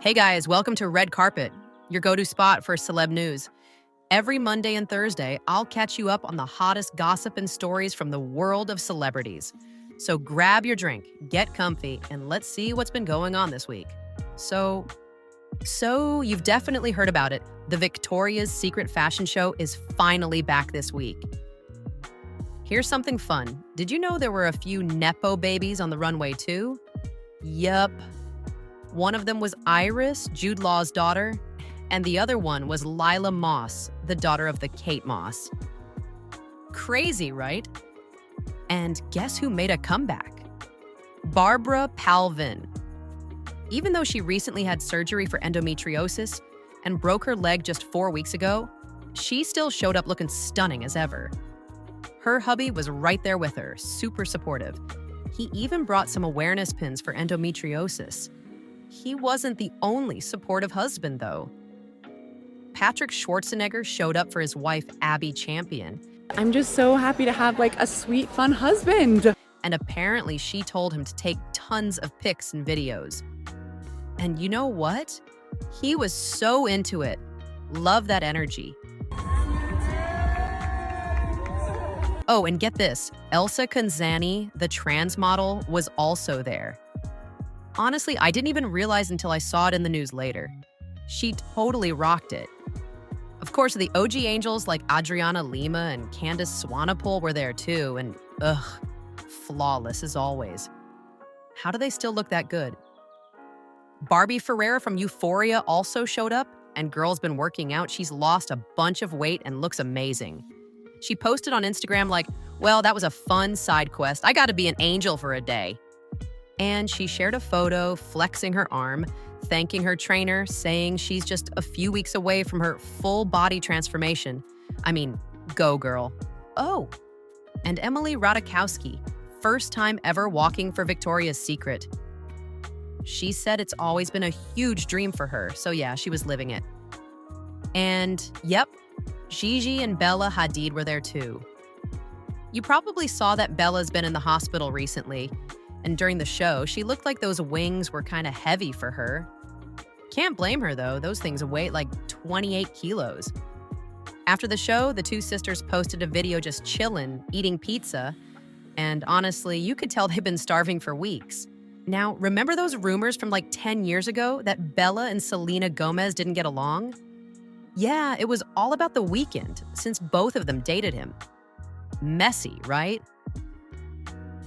Hey guys, welcome to Red Carpet, your go-to spot for celeb news. Every Monday and Thursday, I'll catch you up on the hottest gossip and stories from the world of celebrities. So grab your drink, get comfy, and let's see what's been going on this week. So you've definitely heard about it. The Victoria's Secret fashion show is finally back this week. Here's something fun. Did you know there were a few Nepo babies on the runway too? Yup. One of them was Iris, Jude Law's daughter, and the other one was Lila Moss, the daughter of the Kate Moss. Crazy, right? And guess who made a comeback? Barbara Palvin. Even though she recently had surgery for endometriosis and broke her leg just 4 weeks ago, she still showed up looking stunning as ever. Her hubby was right there with her, super supportive. He even brought some awareness pins for endometriosis. He wasn't the only supportive husband, though. Patrick Schwarzenegger showed up for his wife, Abby Champion. I'm just so happy to have a sweet, fun husband. And apparently she told him to take tons of pics and videos. And you know what? He was so into it. Love that energy. Oh, and get this, Elsa Canzani, the trans model, was also there. Honestly, I didn't even realize until I saw it in the news later. She totally rocked it. Of course, the OG angels like Adriana Lima and Candace Swanepoel were there too, and flawless as always. How do they still look that good? Barbie Ferreira from Euphoria also showed up, and girl's been working out. She's lost a bunch of weight and looks amazing. She posted on Instagram well, that was a fun side quest. I gotta be an angel for a day. And she shared a photo flexing her arm, thanking her trainer, saying she's just a few weeks away from her full body transformation. I mean, go girl. Oh, and Emily Ratajkowski, first time ever walking for Victoria's Secret. She said it's always been a huge dream for her, so yeah, she was living it. And yep, Gigi and Bella Hadid were there too. You probably saw that Bella's been in the hospital recently, and during the show, she looked like those wings were kind of heavy for her. Can't blame her though, those things weigh 28 kilos. After the show, the two sisters posted a video just chillin', eating pizza, and honestly, you could tell they've been starving for weeks. Now, remember those rumors from 10 years ago that Bella and Selena Gomez didn't get along? Yeah, it was all about The Weeknd, since both of them dated him. Messy, right?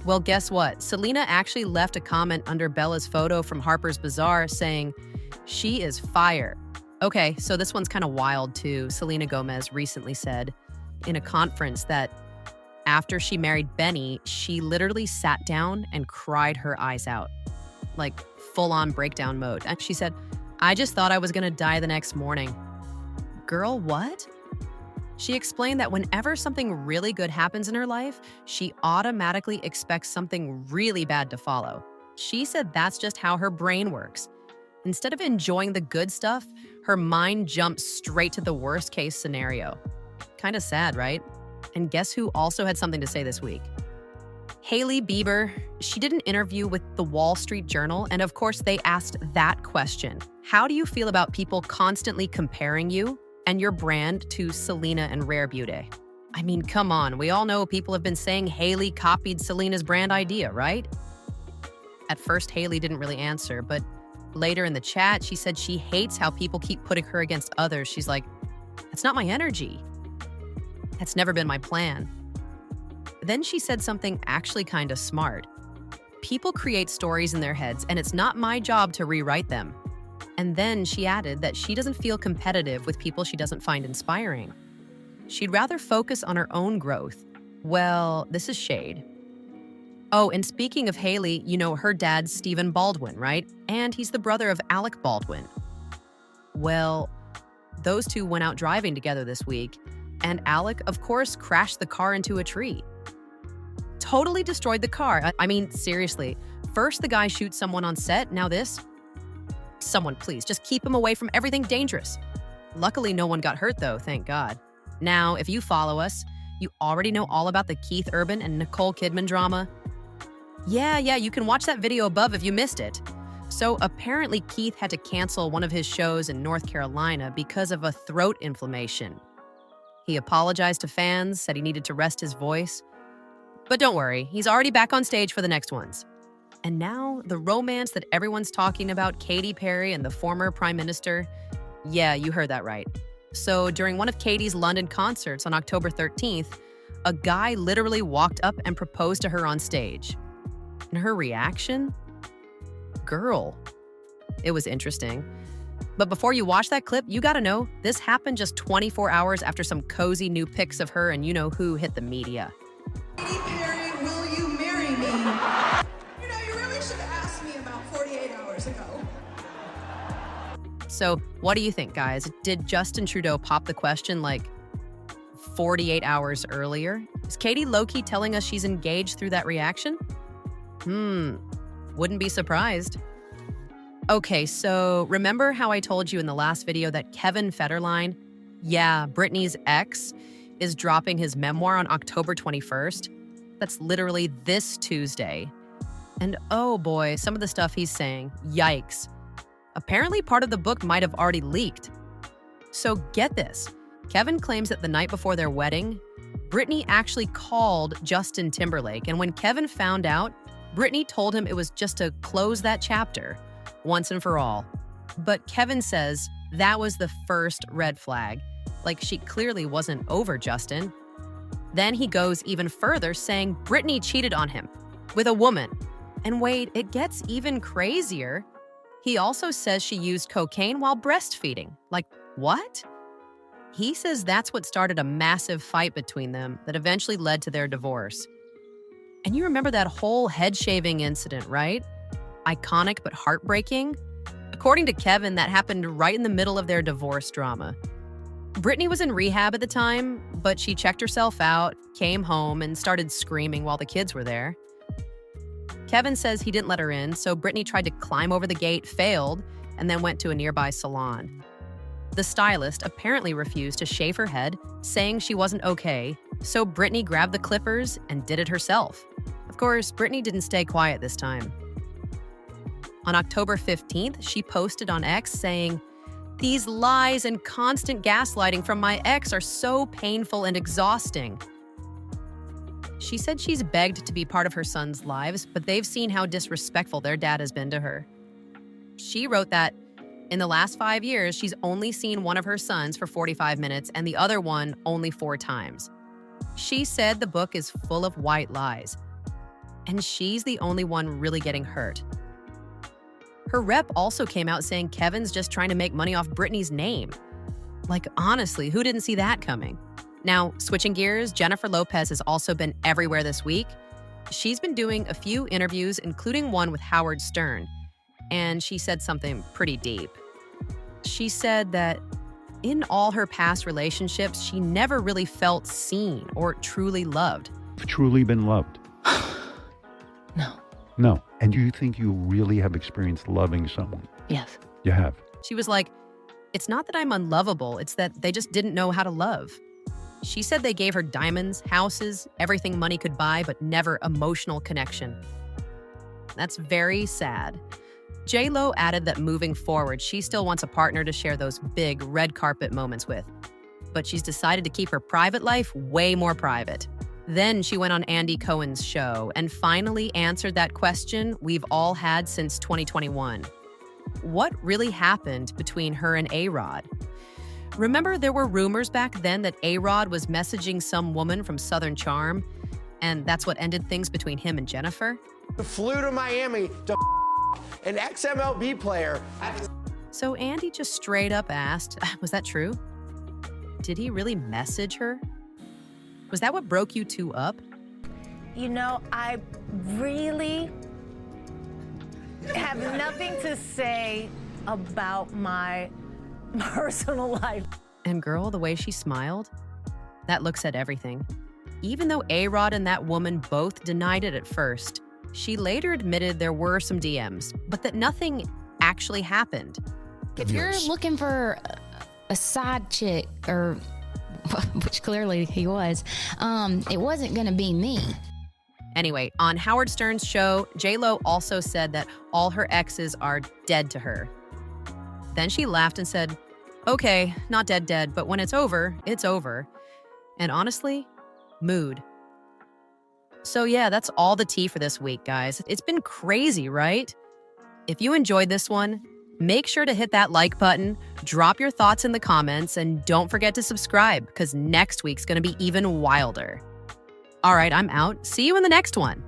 Well, guess what? Selena actually left a comment under Bella's photo from Harper's Bazaar saying, "She is fire." Okay, so this one's kind of wild too. Selena Gomez recently said in a conference that after she married Benny, she literally sat down and cried her eyes out, full-on breakdown mode. And she said, "I just thought I was gonna die the next morning." Girl, what? She explained that whenever something really good happens in her life, she automatically expects something really bad to follow. She said that's just how her brain works. Instead of enjoying the good stuff, her mind jumps straight to the worst case scenario. Kind of sad, right? And guess who also had something to say this week? Hailey Bieber. She did an interview with the Wall Street Journal, and of course they asked that question. How do you feel about people constantly comparing you and your brand to Selena and Rare Beauty? I mean, come on, we all know people have been saying Hailey copied Selena's brand idea, right? At first, Hailey didn't really answer, but later in the chat, she said she hates how people keep putting her against others. She's like, "That's not my energy. That's never been my plan." Then she said something actually kind of smart. People create stories in their heads, and it's not my job to rewrite them. And then she added that she doesn't feel competitive with people she doesn't find inspiring. She'd rather focus on her own growth. Well, this is shade. Oh, and speaking of Hailey, you know her dad's Stephen Baldwin, right? And he's the brother of Alec Baldwin. Well, those two went out driving together this week, and Alec, of course, crashed the car into a tree. Totally destroyed the car. I mean, seriously. First the guy shoots someone on set, now this? Someone, please, just keep him away from everything dangerous. Luckily, no one got hurt, though, thank God. Now, if you follow us, you already know all about the Keith Urban and Nicole Kidman drama. Yeah, you can watch that video above if you missed it. So apparently Keith had to cancel one of his shows in North Carolina because of a throat inflammation. He apologized to fans, said he needed to rest his voice. But don't worry, he's already back on stage for the next ones. And now, the romance that everyone's talking about, Katy Perry and the former Prime Minister, yeah, you heard that right. So during one of Katy's London concerts on October 13th, a guy literally walked up and proposed to her on stage. And her reaction? Girl. It was interesting. But before you watch that clip, you gotta know, this happened just 24 hours after some cozy new pics of her and you-know-who hit the media. Katy Perry, will you marry me? You know, you really should have asked me about 48 hours ago. So what do you think, guys? Did Justin Trudeau pop the question like 48 hours earlier? Is Katy low-key telling us she's engaged through that reaction? Wouldn't be surprised. Okay, so remember how I told you in the last video that Kevin Federline, yeah, Britney's ex, is dropping his memoir on October 21st? That's literally this Tuesday. And oh boy, some of the stuff he's saying, yikes. Apparently part of the book might have already leaked. So get this, Kevin claims that the night before their wedding, Britney actually called Justin Timberlake, and when Kevin found out, Britney told him it was just to close that chapter, once and for all. But Kevin says that was the first red flag, like she clearly wasn't over Justin. Then he goes even further, saying Britney cheated on him with a woman. And wait, it gets even crazier. He also says she used cocaine while breastfeeding. Like, what? He says that's what started a massive fight between them that eventually led to their divorce. And you remember that whole head-shaving incident, right? Iconic but heartbreaking? According to Kevin, that happened right in the middle of their divorce drama. Britney was in rehab at the time, but she checked herself out, came home, and started screaming while the kids were there. Kevin says he didn't let her in, so Britney tried to climb over the gate, failed, and then went to a nearby salon. The stylist apparently refused to shave her head, saying she wasn't okay, so Britney grabbed the clippers and did it herself. Of course, Britney didn't stay quiet this time. On October 15th, she posted on X saying, "These lies and constant gaslighting from my ex are so painful and exhausting." She said she's begged to be part of her son's lives, but they've seen how disrespectful their dad has been to her. She wrote that in the last 5 years, she's only seen one of her sons for 45 minutes and the other one only 4 times. She said the book is full of white lies, and she's the only one really getting hurt. Her rep also came out saying Kevin's just trying to make money off Britney's name. Like, honestly, who didn't see that coming? Now, switching gears, Jennifer Lopez has also been everywhere this week. She's been doing a few interviews, including one with Howard Stern, and she said something pretty deep. She said that in all her past relationships, she never really felt seen or truly loved. Truly been loved? No. No. And you think you really have experienced loving someone? Yes. You have. She was like, "It's not that I'm unlovable, it's that they just didn't know how to love." She said they gave her diamonds, houses, everything money could buy, but never emotional connection. That's very sad. J.Lo added that moving forward, she still wants a partner to share those big red carpet moments with. But she's decided to keep her private life way more private. Then she went on Andy Cohen's show and finally answered that question we've all had since 2021. What really happened between her and A-Rod? Remember, there were rumors back then that A-Rod was messaging some woman from Southern Charm, and that's what ended things between him and Jennifer? Flew to Miami to an ex-MLB player. So Andy just straight up asked, was that true? Did he really message her? Was that what broke you two up? You know, I really have nothing to say about my personal life. And girl, the way she smiled, that look said everything. Even though A-Rod and that woman both denied it at first, she later admitted there were some DMs, but that nothing actually happened. If you're looking for a side chick, or which clearly he was, it wasn't going to be me. Anyway, on Howard Stern's show, J.Lo also said that all her exes are dead to her. Then she laughed and said, okay, not dead, but when it's over, it's over. And honestly, mood. So yeah, that's all the tea for this week, guys. It's been crazy, right? If you enjoyed this one, make sure to hit that like button, drop your thoughts in the comments, and don't forget to subscribe because next week's going to be even wilder. All right, I'm out. See you in the next one.